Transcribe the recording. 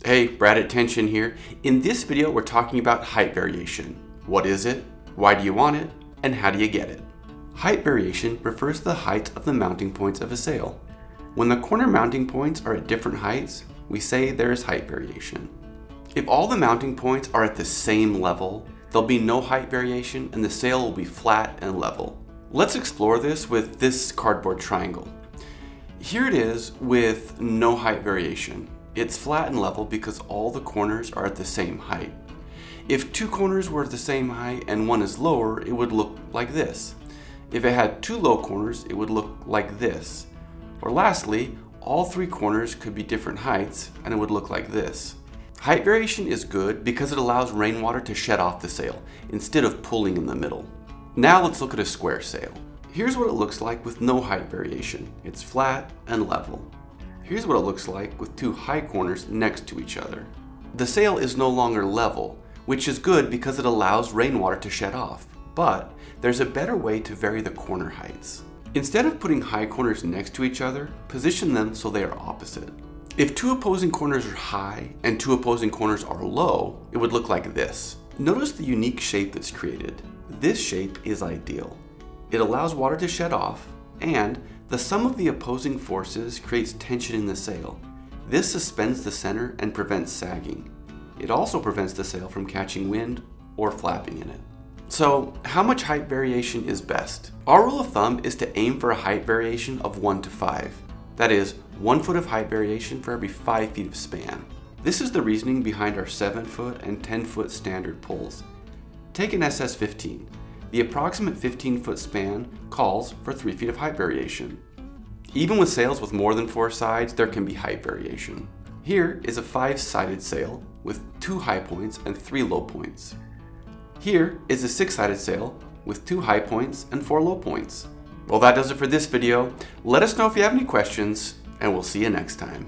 Hey, Brad at Tenshon here. In this video, we're talking about height variation. What is it? Why do you want it? And how do you get it? Height variation refers to the height of the mounting points of a sail. When the corner mounting points are at different heights, we say there is height variation. If all the mounting points are at the same level, there'll be no height variation and the sail will be flat and level. Let's explore this with this cardboard triangle. Here it is with no height variation. It's flat and level because all the corners are at the same height. If two corners were at the same height and one is lower, it would look like this. If it had two low corners, it would look like this. Or lastly, all three corners could be different heights and it would look like this. Height variation is good because it allows rainwater to shed off the sail instead of pooling in the middle. Now let's look at a square sail. Here's what it looks like with no height variation. It's flat and level. Here's what it looks like with two high corners next to each other. The sail is no longer level, which is good because it allows rainwater to shed off. But there's a better way to vary the corner heights. Instead of putting high corners next to each other, position them so they are opposite. If two opposing corners are high and two opposing corners are low, it would look like this. Notice the unique shape that's created. This shape is ideal. It allows water to shed off, and the sum of the opposing forces creates tension in the sail. This suspends the center and prevents sagging. It also prevents the sail from catching wind or flapping in it. So, how much height variation is best? Our rule of thumb is to aim for a height variation of 1 to 5. That is, 1 foot of height variation for every 5 feet of span. This is the reasoning behind our 7 foot and 10 foot standard poles. Take an SS15. The approximate 15-foot span calls for 3 feet of height variation. Even with sails with more than 4 sides, there can be height variation. Here is a 5-sided sail with 2 high points and 3 low points. Here is a 6-sided sail with 2 high points and 4 low points. Well, that does it for this video. Let us know if you have any questions, and we'll see you next time.